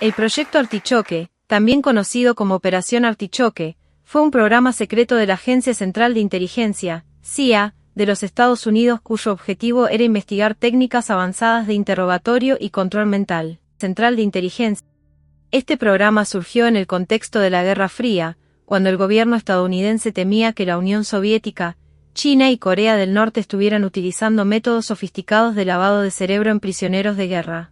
El Proyecto Artichoke, también conocido como Operación Artichoke, fue un programa secreto de la Agencia Central de Inteligencia, CIA, de los Estados Unidos cuyo objetivo era investigar técnicas avanzadas de interrogatorio y control mental. Central de Inteligencia. Este programa surgió en el contexto de la Guerra Fría, cuando el gobierno estadounidense temía que la Unión Soviética, China y Corea del Norte estuvieran utilizando métodos sofisticados de lavado de cerebro en prisioneros de guerra.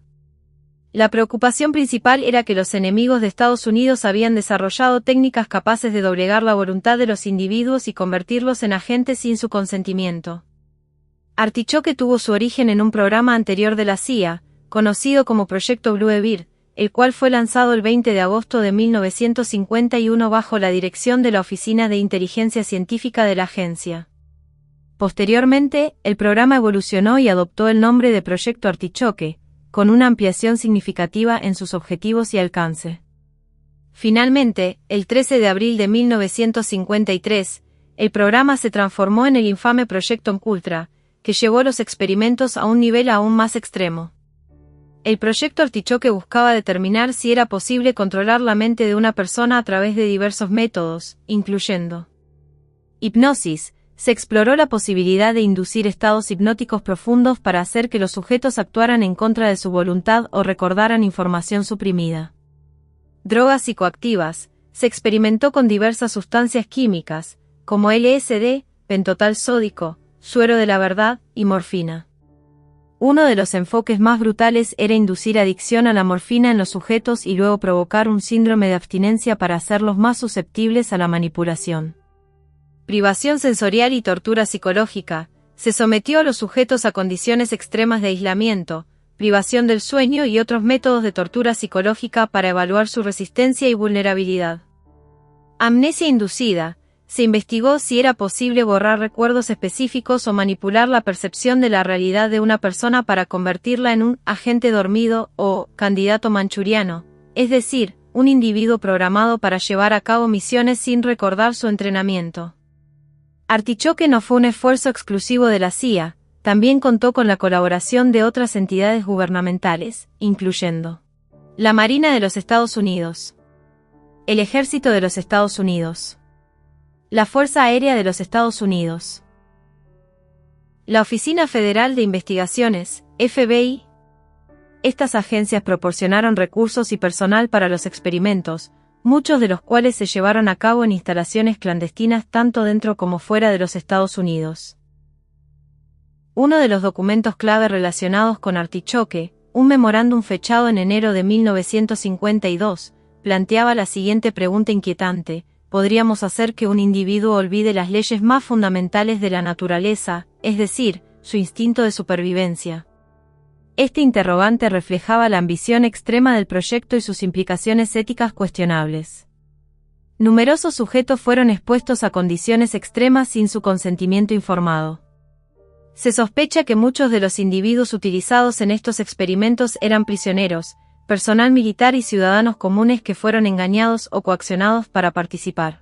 La preocupación principal era que los enemigos de Estados Unidos habían desarrollado técnicas capaces de doblegar la voluntad de los individuos y convertirlos en agentes sin su consentimiento. Artichoke tuvo su origen en un programa anterior de la CIA, conocido como Proyecto Blue Bear, el cual fue lanzado el 20 de agosto de 1951 bajo la dirección de la Oficina de Inteligencia Científica de la agencia. Posteriormente, el programa evolucionó y adoptó el nombre de Proyecto Artichoke, con una ampliación significativa en sus objetivos y alcance. Finalmente, el 13 de abril de 1953, el programa se transformó en el infame Proyecto MKUltra, que llevó los experimentos a un nivel aún más extremo. El Proyecto Artichoke buscaba determinar si era posible controlar la mente de una persona a través de diversos métodos, incluyendo hipnosis. Se exploró la posibilidad de inducir estados hipnóticos profundos para hacer que los sujetos actuaran en contra de su voluntad o recordaran información suprimida. Drogas psicoactivas. Se experimentó con diversas sustancias químicas, como LSD, pentotal sódico, suero de la verdad y morfina. Uno de los enfoques más brutales era inducir adicción a la morfina en los sujetos y luego provocar un síndrome de abstinencia para hacerlos más susceptibles a la manipulación. Privación sensorial y tortura psicológica. Se sometió a los sujetos a condiciones extremas de aislamiento, privación del sueño y otros métodos de tortura psicológica para evaluar su resistencia y vulnerabilidad. Amnesia inducida. Se investigó si era posible borrar recuerdos específicos o manipular la percepción de la realidad de una persona para convertirla en un agente dormido o candidato manchuriano, es decir, un individuo programado para llevar a cabo misiones sin recordar su entrenamiento. Artichoke no fue un esfuerzo exclusivo de la CIA, también contó con la colaboración de otras entidades gubernamentales, incluyendo la Marina de los Estados Unidos, el Ejército de los Estados Unidos, la Fuerza Aérea de los Estados Unidos, la Oficina Federal de Investigaciones, FBI. Estas agencias proporcionaron recursos y personal para los experimentos, muchos de los cuales se llevaron a cabo en instalaciones clandestinas tanto dentro como fuera de los Estados Unidos. Uno de los documentos clave relacionados con Artichoke, un memorándum fechado en enero de 1952, planteaba la siguiente pregunta inquietante: ¿podríamos hacer que un individuo olvide las leyes más fundamentales de la naturaleza, es decir, su instinto de supervivencia? Este interrogante reflejaba la ambición extrema del proyecto y sus implicaciones éticas cuestionables. Numerosos sujetos fueron expuestos a condiciones extremas sin su consentimiento informado. Se sospecha que muchos de los individuos utilizados en estos experimentos eran prisioneros, personal militar y ciudadanos comunes que fueron engañados o coaccionados para participar.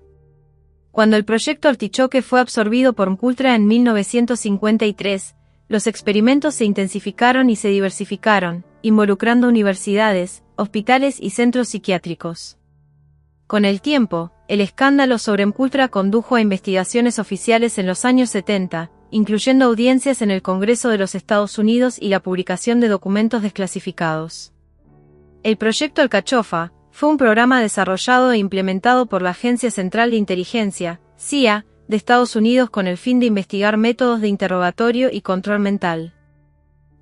Cuando el Proyecto Artichoke fue absorbido por MKUltra en 1953, los experimentos se intensificaron y se diversificaron, involucrando universidades, hospitales y centros psiquiátricos. Con el tiempo, el escándalo sobre MKUltra condujo a investigaciones oficiales en los años 70, incluyendo audiencias en el Congreso de los Estados Unidos y la publicación de documentos desclasificados. El Proyecto Alcachofa fue un programa desarrollado e implementado por la Agencia Central de Inteligencia, CIA, de Estados Unidos con el fin de investigar métodos de interrogatorio y control mental.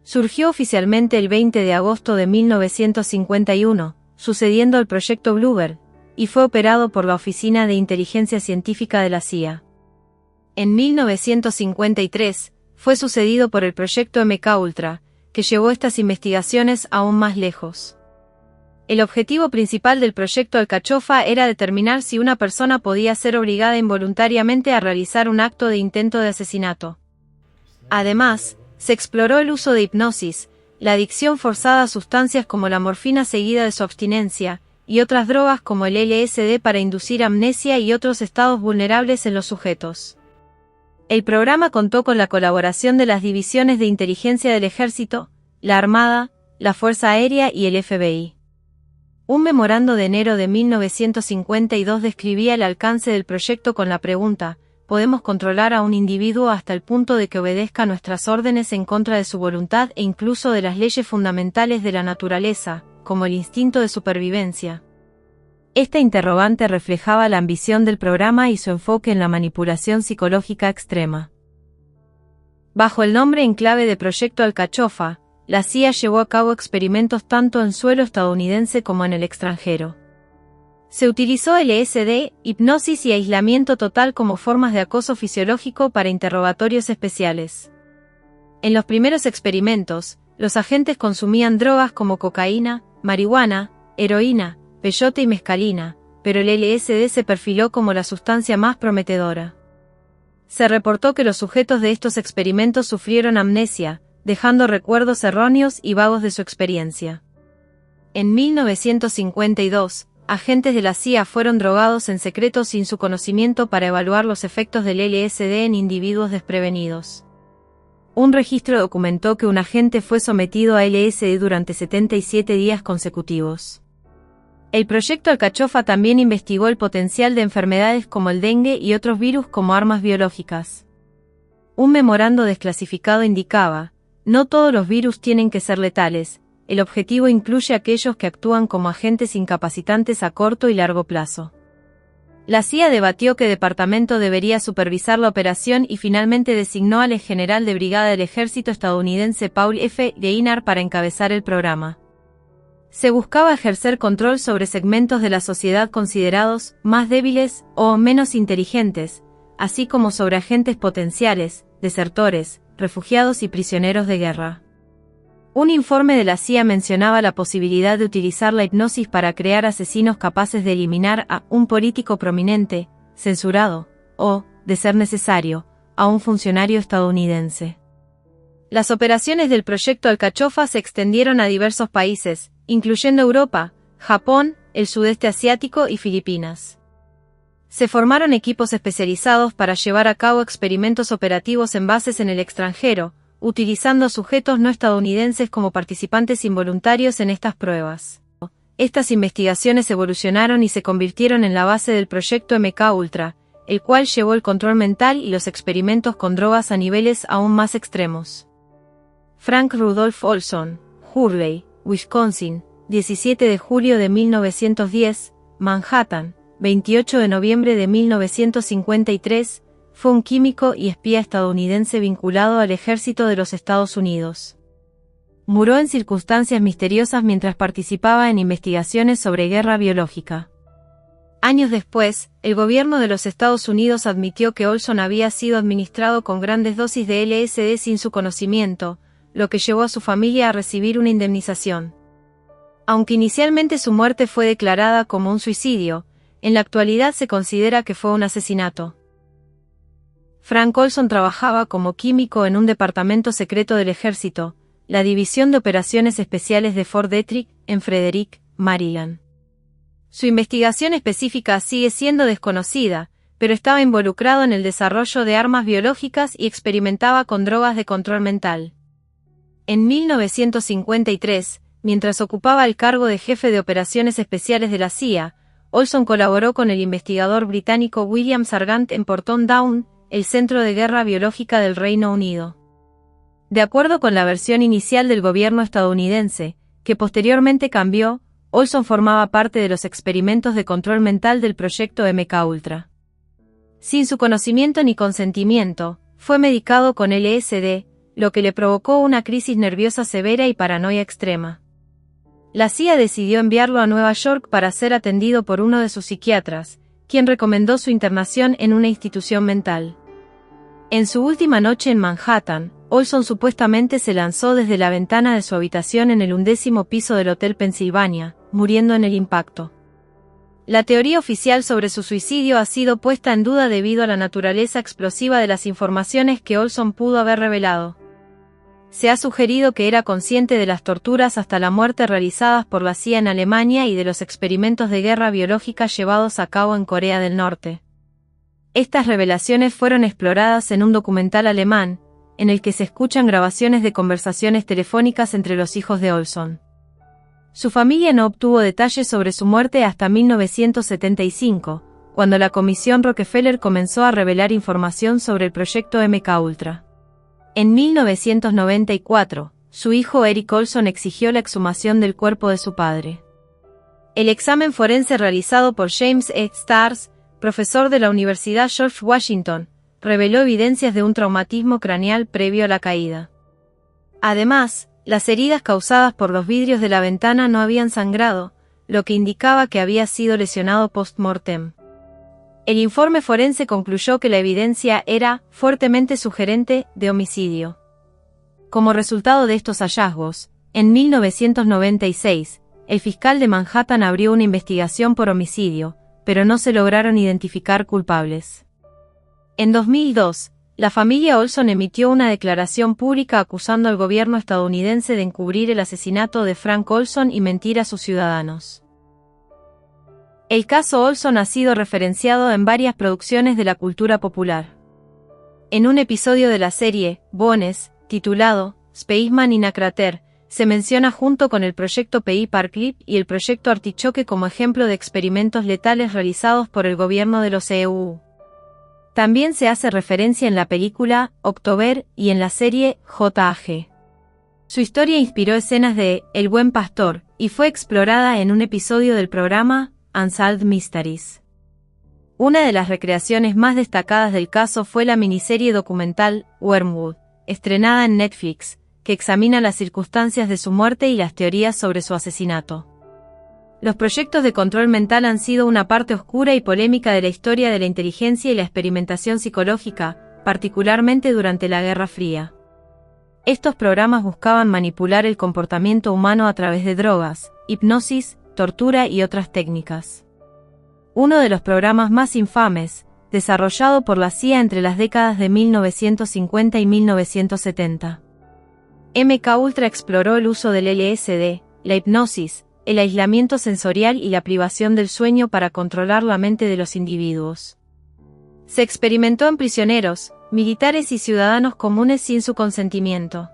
Surgió oficialmente el 20 de agosto de 1951, sucediendo al Proyecto Blue Bear, y fue operado por la Oficina de Inteligencia Científica de la CIA. En 1953, fue sucedido por el Proyecto MKUltra, que llevó estas investigaciones aún más lejos. El objetivo principal del Proyecto Alcachofa era determinar si una persona podía ser obligada involuntariamente a realizar un acto de intento de asesinato. Además, se exploró el uso de hipnosis, la adicción forzada a sustancias como la morfina seguida de su abstinencia, y otras drogas como el LSD para inducir amnesia y otros estados vulnerables en los sujetos. El programa contó con la colaboración de las divisiones de inteligencia del Ejército, la Armada, la Fuerza Aérea y el FBI. Un memorando de enero de 1952 describía el alcance del proyecto con la pregunta: ¿podemos controlar a un individuo hasta el punto de que obedezca nuestras órdenes en contra de su voluntad e incluso de las leyes fundamentales de la naturaleza, como el instinto de supervivencia? Esta interrogante reflejaba la ambición del programa y su enfoque en la manipulación psicológica extrema. Bajo el nombre en clave de Proyecto Alcachofa, la CIA llevó a cabo experimentos tanto en suelo estadounidense como en el extranjero. Se utilizó LSD, hipnosis y aislamiento total como formas de acoso fisiológico para interrogatorios especiales. En los primeros experimentos, los agentes consumían drogas como cocaína, marihuana, heroína, peyote y mescalina, pero el LSD se perfiló como la sustancia más prometedora. Se reportó que los sujetos de estos experimentos sufrieron amnesia, dejando recuerdos erróneos y vagos de su experiencia. En 1952, agentes de la CIA fueron drogados en secreto sin su conocimiento para evaluar los efectos del LSD en individuos desprevenidos. Un registro documentó que un agente fue sometido a LSD durante 77 días consecutivos. El proyecto Alcachofa también investigó el potencial de enfermedades como el dengue y otros virus como armas biológicas. Un memorando desclasificado indicaba: no todos los virus tienen que ser letales, el objetivo incluye aquellos que actúan como agentes incapacitantes a corto y largo plazo. La CIA debatió qué departamento debería supervisar la operación y finalmente designó al exgeneral de brigada del ejército estadounidense Paul F. Geinard para encabezar el programa. Se buscaba ejercer control sobre segmentos de la sociedad considerados más débiles o menos inteligentes, así como sobre agentes potenciales, desertores, refugiados y prisioneros de guerra. Un informe de la CIA mencionaba la posibilidad de utilizar la hipnosis para crear asesinos capaces de eliminar a un político prominente, censurado, o, de ser necesario, a un funcionario estadounidense. Las operaciones del proyecto Alcachofa se extendieron a diversos países, incluyendo Europa, Japón, el sudeste asiático y Filipinas. Se formaron equipos especializados para llevar a cabo experimentos operativos en bases en el extranjero, utilizando sujetos no estadounidenses como participantes involuntarios en estas pruebas. Estas investigaciones evolucionaron y se convirtieron en la base del proyecto MKUltra, el cual llevó el control mental y los experimentos con drogas a niveles aún más extremos. Frank Rudolph Olson, Hurley, Wisconsin, 17 de julio de 1910, Manhattan, 28 de noviembre de 1953, fue un químico y espía estadounidense vinculado al ejército de los Estados Unidos. Murió en circunstancias misteriosas mientras participaba en investigaciones sobre guerra biológica. Años después, el gobierno de los Estados Unidos admitió que Olson había sido administrado con grandes dosis de LSD sin su conocimiento, lo que llevó a su familia a recibir una indemnización. Aunque inicialmente su muerte fue declarada como un suicidio, en la actualidad se considera que fue un asesinato. Frank Olson trabajaba como químico en un departamento secreto del ejército, la División de Operaciones Especiales de Fort Detrick, en Frederick, Maryland. Su investigación específica sigue siendo desconocida, pero estaba involucrado en el desarrollo de armas biológicas y experimentaba con drogas de control mental. En 1953, mientras ocupaba el cargo de jefe de operaciones especiales de la CIA, Olson colaboró con el investigador británico William Sargant en Porton Down, el Centro de Guerra Biológica del Reino Unido. De acuerdo con la versión inicial del gobierno estadounidense, que posteriormente cambió, Olson formaba parte de los experimentos de control mental del proyecto MKUltra. Sin su conocimiento ni consentimiento, fue medicado con LSD, lo que le provocó una crisis nerviosa severa y paranoia extrema. La CIA decidió enviarlo a Nueva York para ser atendido por uno de sus psiquiatras, quien recomendó su internación en una institución mental. En su última noche en Manhattan, Olson supuestamente se lanzó desde la ventana de su habitación en el 11º piso del Hotel Pennsylvania, muriendo en el impacto. La teoría oficial sobre su suicidio ha sido puesta en duda debido a la naturaleza explosiva de las informaciones que Olson pudo haber revelado. Se ha sugerido que era consciente de las torturas hasta la muerte realizadas por la CIA en Alemania y de los experimentos de guerra biológica llevados a cabo en Corea del Norte. Estas revelaciones fueron exploradas en un documental alemán, en el que se escuchan grabaciones de conversaciones telefónicas entre los hijos de Olson. Su familia no obtuvo detalles sobre su muerte hasta 1975, cuando la Comisión Rockefeller comenzó a revelar información sobre el proyecto MKUltra. En 1994, su hijo Eric Olson exigió la exhumación del cuerpo de su padre. El examen forense realizado por James E. Starrs, profesor de la Universidad George Washington, reveló evidencias de un traumatismo craneal previo a la caída. Además, las heridas causadas por los vidrios de la ventana no habían sangrado, lo que indicaba que había sido lesionado post-mortem. El informe forense concluyó que la evidencia era fuertemente sugerente de homicidio. Como resultado de estos hallazgos, en 1996, el fiscal de Manhattan abrió una investigación por homicidio, pero no se lograron identificar culpables. En 2002, la familia Olson emitió una declaración pública acusando al gobierno estadounidense de encubrir el asesinato de Frank Olson y mentir a sus ciudadanos. El caso Olson ha sido referenciado en varias producciones de la cultura popular. En un episodio de la serie, Bones, titulado Spaceman in a Crater, se menciona junto con el proyecto Paperclip y el proyecto Artichoke como ejemplo de experimentos letales realizados por el gobierno de los EUU. También se hace referencia en la película October y en la serie JAG. Su historia inspiró escenas de El Buen Pastor y fue explorada en un episodio del programa Unsolved Mysteries. Una de las recreaciones más destacadas del caso fue la miniserie documental Wormwood, estrenada en Netflix, que examina las circunstancias de su muerte y las teorías sobre su asesinato. Los proyectos de control mental han sido una parte oscura y polémica de la historia de la inteligencia y la experimentación psicológica, particularmente durante la Guerra Fría. Estos programas buscaban manipular el comportamiento humano a través de drogas, hipnosis, tortura y otras técnicas. Uno de los programas más infames, desarrollado por la CIA entre las décadas de 1950 y 1970. MKUltra exploró el uso del LSD, la hipnosis, el aislamiento sensorial y la privación del sueño para controlar la mente de los individuos. Se experimentó en prisioneros, militares y ciudadanos comunes sin su consentimiento.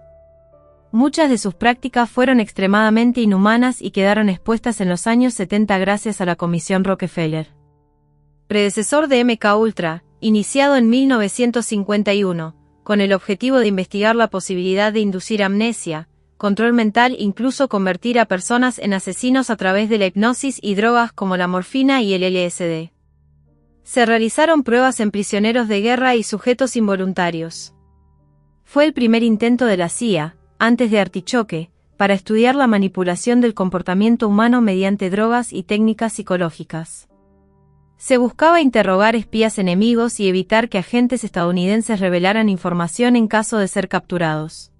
Muchas de sus prácticas fueron extremadamente inhumanas y quedaron expuestas en los años 70 gracias a la Comisión Rockefeller. Predecesor de MKUltra, iniciado en 1951, con el objetivo de investigar la posibilidad de inducir amnesia, control mental, incluso convertir a personas en asesinos a través de la hipnosis y drogas como la morfina y el LSD. Se realizaron pruebas en prisioneros de guerra y sujetos involuntarios. Fue el primer intento de la CIA, antes de Artichoke, para estudiar la manipulación del comportamiento humano mediante drogas y técnicas psicológicas. Se buscaba interrogar espías enemigos y evitar que agentes estadounidenses revelaran información en caso de ser capturados.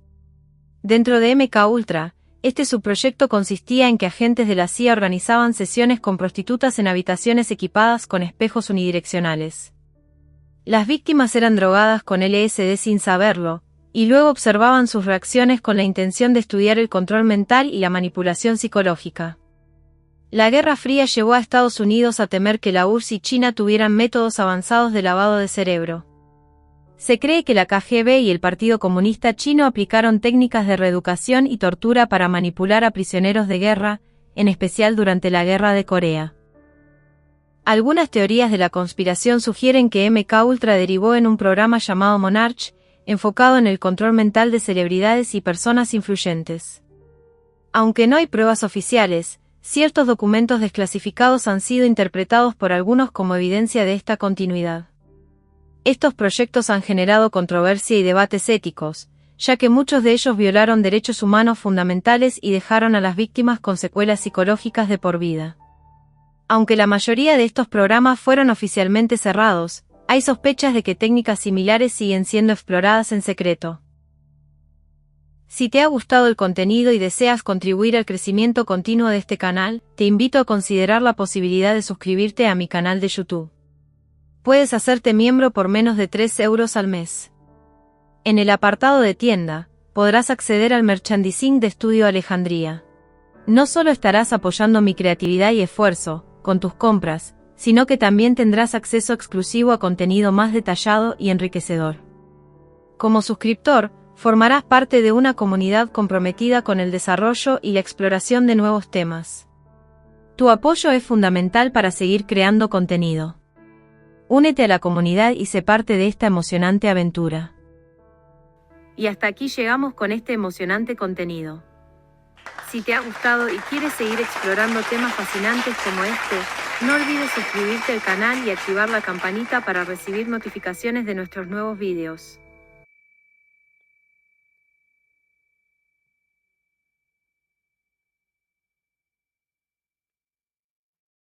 Dentro de MKUltra, este subproyecto consistía en que agentes de la CIA organizaban sesiones con prostitutas en habitaciones equipadas con espejos unidireccionales. Las víctimas eran drogadas con LSD sin saberlo, y luego observaban sus reacciones con la intención de estudiar el control mental y la manipulación psicológica. La Guerra Fría llevó a Estados Unidos a temer que la URSS y China tuvieran métodos avanzados de lavado de cerebro. Se cree que la KGB y el Partido Comunista Chino aplicaron técnicas de reeducación y tortura para manipular a prisioneros de guerra, en especial durante la Guerra de Corea. Algunas teorías de la conspiración sugieren que MKUltra derivó en un programa llamado Monarch, enfocado en el control mental de celebridades y personas influyentes. Aunque no hay pruebas oficiales, ciertos documentos desclasificados han sido interpretados por algunos como evidencia de esta continuidad. Estos proyectos han generado controversia y debates éticos, ya que muchos de ellos violaron derechos humanos fundamentales y dejaron a las víctimas con secuelas psicológicas de por vida. Aunque la mayoría de estos programas fueron oficialmente cerrados, hay sospechas de que técnicas similares siguen siendo exploradas en secreto. Si te ha gustado el contenido y deseas contribuir al crecimiento continuo de este canal, te invito a considerar la posibilidad de suscribirte a mi canal de YouTube. Puedes hacerte miembro por menos de 3 euros al mes. En el apartado de tienda, podrás acceder al merchandising de Estudio Alejandría. No solo estarás apoyando mi creatividad y esfuerzo, con tus compras, sino que también tendrás acceso exclusivo a contenido más detallado y enriquecedor. Como suscriptor, Formarás parte de una comunidad comprometida con el desarrollo y la exploración de nuevos temas. Tu apoyo es fundamental para seguir creando contenido. Únete a la comunidad y sé parte de esta emocionante aventura. Y hasta aquí llegamos con este emocionante contenido. Si te ha gustado y quieres seguir explorando temas fascinantes como este, no olvides suscribirte al canal y activar la campanita para recibir notificaciones de nuestros nuevos videos.